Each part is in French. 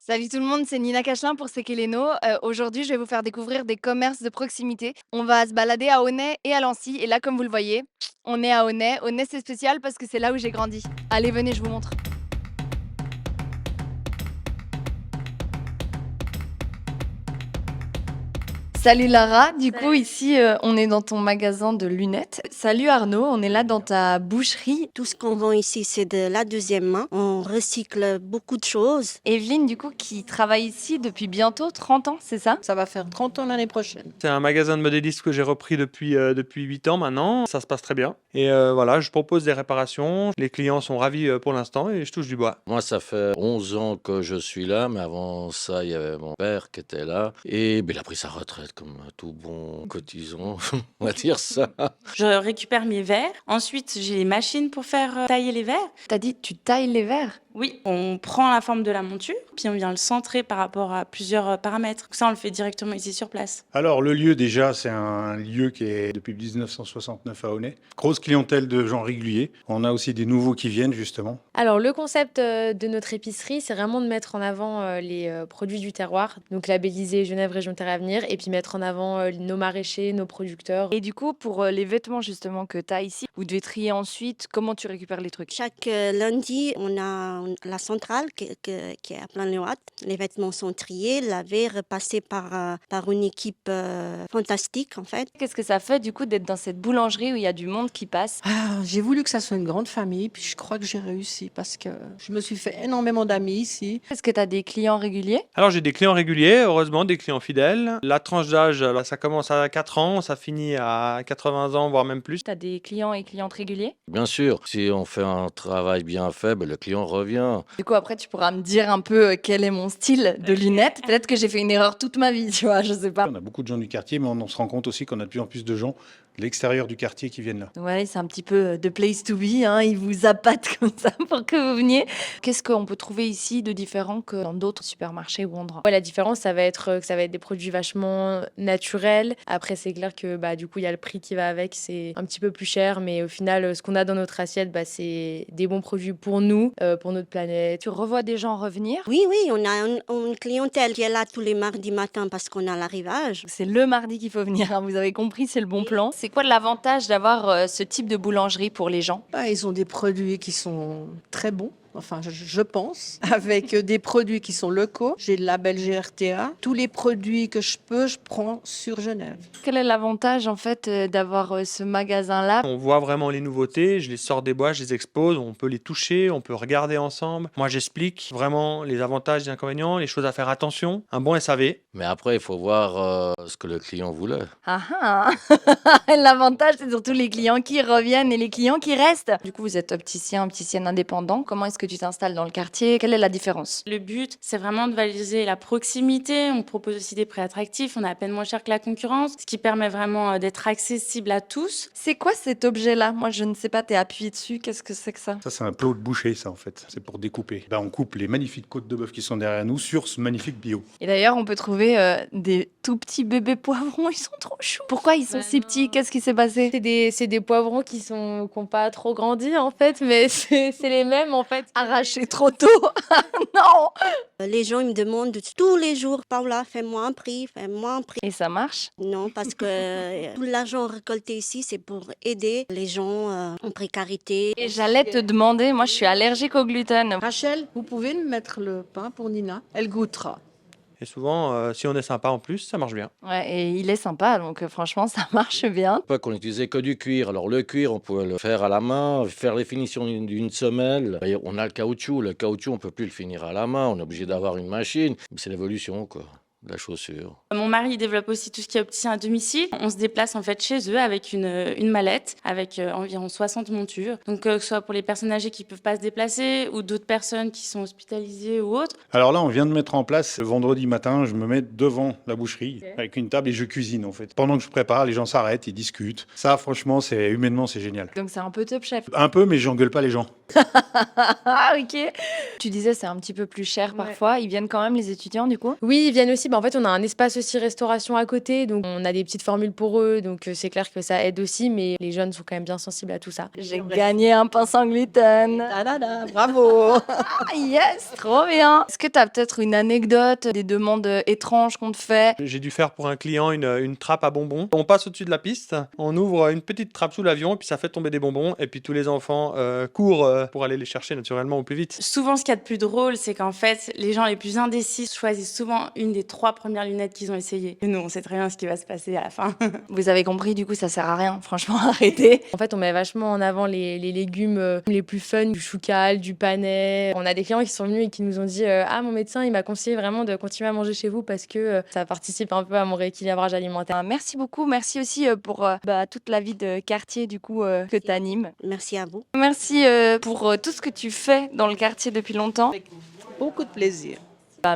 Salut tout le monde, c'est Nina Cachelin pour Sekeleno. Aujourd'hui, je vais vous faire découvrir des commerces de proximité. On va se balader à Aunay et à Lancy. Et là, comme vous le voyez, on est à Aunay. Aunay, c'est spécial parce que c'est là où j'ai grandi. Allez, venez, je vous montre. Salut Lara, du coup Salut. ici on est dans ton magasin de lunettes. Salut Arnaud, on est là dans ta boucherie. Tout ce qu'on vend ici, c'est de la deuxième main. On recycle beaucoup de choses. Evelyne du coup qui travaille ici depuis bientôt 30 ans, c'est ça? Ça va faire 30 ans l'année prochaine. C'est un magasin de modélistes que j'ai repris depuis 8 ans maintenant. Ça se passe très bien. Et voilà, je propose des réparations. Les clients sont ravis pour l'instant et je touche du bois. Moi, ça fait 11 ans que je suis là, mais avant ça, il y avait mon père qui était là. Et ben, il a pris sa retraite comme tout bon cotisant, on va dire ça. Je récupère mes verres. Ensuite, j'ai les machines pour faire tailler les verres. T'as dit tu tailles les verres? Oui, on prend la forme de la monture, puis on vient le centrer par rapport à plusieurs paramètres. Ça, on le fait directement ici sur place. Alors le lieu déjà, c'est un lieu qui est depuis 1969 à Aunay. Grosse clientèle de gens réguliers. On a aussi des nouveaux qui viennent justement. Alors, le concept de notre épicerie, c'est vraiment de mettre en avant les produits du terroir, donc labelliser Genève Région Terre à Venir, et puis mettre en avant nos maraîchers, nos producteurs. Et du coup, pour les vêtements justement que tu as ici, vous devez trier ensuite. Comment tu récupères les trucs? Chaque lundi, on a la centrale qui est à plein Léoat. Les vêtements sont triés, lavés, repassés par une équipe fantastique en fait. Qu'est-ce que ça fait du coup d'être dans cette boulangerie où il y a du monde qui passe? J'ai voulu que ça soit une grande famille, puis je crois que j'ai réussi parce que je me suis fait énormément d'amis ici. Est-ce que tu as des clients réguliers? Alors j'ai des clients réguliers, heureusement, des clients fidèles. La tranche d'âge, là, ça commence à 4 ans, ça finit à 80 ans, voire même plus. Tu as des clients et clientes réguliers? Bien sûr, si on fait un travail bien fait, ben, le client revient. Du coup, après, tu pourras me dire un peu quel est mon style de lunettes. Peut-être que j'ai fait une erreur toute ma vie, tu vois, je sais pas. On a beaucoup de gens du quartier, mais on se rend compte aussi qu'on a de plus en plus de gens de l'extérieur du quartier qui viennent là. Ouais, c'est un petit peu de place to be, hein. Ils vous appâtent comme ça pour que vous veniez. Qu'est-ce qu'on peut trouver ici de différent que dans d'autres supermarchés ou endroits? Ouais, la différence, ça va être que ça va être des produits vachement naturels. Après, c'est clair que du coup, il y a le prix qui va avec, c'est un petit peu plus cher, mais au final, ce qu'on a dans notre assiette, c'est des bons produits pour nous, pour notre planète. Tu revois des gens revenir? Oui, on a une clientèle qui est là tous les mardis matins parce qu'on a l'arrivage. C'est le mardi qu'il faut venir, hein. Vous avez compris, c'est le bon plan. C'est quoi l'avantage d'avoir ce type de boulangerie pour les gens? Ils ont des produits qui sont très bons. Enfin, je pense, avec des produits qui sont locaux. J'ai le label GRTA. Tous les produits que je peux, je prends sur Genève. Quel est l'avantage en fait d'avoir ce magasin-là? On voit vraiment les nouveautés, je les sors des boîtes, je les expose, on peut les toucher, on peut regarder ensemble. Moi j'explique vraiment les avantages et inconvénients, les choses à faire attention. Un bon SAV. Mais après, il faut voir ce que le client voulait. Ah ah. L'avantage, c'est surtout les clients qui reviennent et les clients qui restent. Du coup, vous êtes opticien, opticienne indépendant. Comment est-ce que tu t'installes dans le quartier? Quelle est la différence? Le but, c'est vraiment de valoriser la proximité. On propose aussi des prix attractifs. On est à peine moins cher que la concurrence, ce qui permet vraiment d'être accessible à tous. C'est quoi cet objet-là? Moi, je ne sais pas, t'es appuyé dessus. Qu'est-ce que c'est que ça? Ça, c'est un plot de boucher, ça en fait. C'est pour découper. On coupe les magnifiques côtes de bœuf qui sont derrière nous sur ce magnifique bio. Et d'ailleurs, on peut trouver des tout petits bébés poivrons. Ils sont trop choux. Pourquoi ils sont si petits? Qu'est-ce qui s'est passé? C'est des poivrons qui n'ont pas trop grandi en fait, mais c'est les mêmes en fait. Arrachés trop tôt. Non. Les gens ils me demandent tous les jours, Paula, fais-moi un prix, fais-moi un prix. Et ça marche? Non, parce que tout l'argent récolté ici, c'est pour aider les gens en précarité. Et j'allais te demander, moi je suis allergique au gluten. Rachel, vous pouvez me mettre le pain pour Nina? Elle goûtera. Et souvent, si on est sympa en plus, ça marche bien. Ouais, et il est sympa, donc franchement, ça marche bien. Pas qu'on utilisait que du cuir. Alors le cuir, on pouvait le faire à la main, faire les finitions d'une semelle. Et on a le caoutchouc. Le caoutchouc, on peut plus le finir à la main. On est obligé d'avoir une machine. C'est l'évolution, quoi. De la chaussure. Mon mari il développe aussi tout ce qui est opticien à domicile. On se déplace en fait chez eux avec une mallette avec environ 60 montures. Donc que ce soit pour les personnes âgées qui peuvent pas se déplacer ou d'autres personnes qui sont hospitalisées ou autres. Alors là, on vient de mettre en place, le vendredi matin, je me mets devant la boucherie avec une table et je cuisine en fait. Pendant que je prépare, les gens s'arrêtent, ils discutent. Ça, franchement, humainement, c'est génial. Donc c'est un peu top chef. Un peu, mais j'engueule pas les gens. Ah OK. Tu disais c'est un petit peu plus cher Ouais. parfois. Ils viennent quand même les étudiants du coup? Oui, ils viennent aussi. En fait, on a un espace aussi restauration à côté, donc on a des petites formules pour eux, donc c'est clair que ça aide aussi, mais les jeunes sont quand même bien sensibles à tout ça. J'ai gagné un pain sans gluten. Bravo. Ah yes, trop bien. Est-ce que tu as peut-être une anecdote, des demandes étranges qu'on te fait? J'ai dû faire pour un client une trappe à bonbons. On passe au-dessus de la piste, on ouvre une petite trappe sous l'avion, et puis ça fait tomber des bonbons, et puis tous les enfants courent pour aller les chercher naturellement au plus vite. Souvent, ce qu'il y a de plus drôle, c'est qu'en fait, les gens les plus indécis choisissent souvent une des 3 premières lunettes qu'ils ont essayées. Et nous, on sait très bien ce qui va se passer à la fin. Vous avez compris, du coup, ça sert à rien. Franchement, arrêtez. En fait, on met vachement en avant les légumes les plus fun, du choucal, du panais. On a des clients qui sont venus et qui nous ont dit Ah, mon médecin, il m'a conseillé vraiment de continuer à manger chez vous parce que ça participe un peu à mon rééquilibrage alimentaire. Merci beaucoup. Merci aussi pour toute la vie de quartier, du coup, que tu animes. Merci à vous. Merci pour tout ce que tu fais dans le quartier depuis longtemps. Beaucoup de plaisir.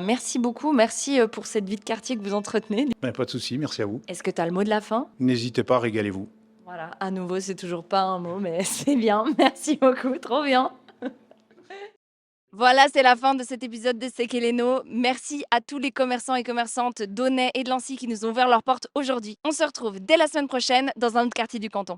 Merci beaucoup. Merci pour cette vie de quartier que vous entretenez. Ben, pas de souci, merci à vous. Est-ce que tu as le mot de la fin? N'hésitez pas, régalez-vous. Voilà, à nouveau, c'est toujours pas un mot, mais c'est bien. Merci beaucoup, trop bien. Voilà, c'est la fin de cet épisode de C'est Keleno. Merci à tous les commerçants et commerçantes d'Aunay et de Lancy qui nous ont ouvert leurs portes aujourd'hui. On se retrouve dès la semaine prochaine dans un autre quartier du canton.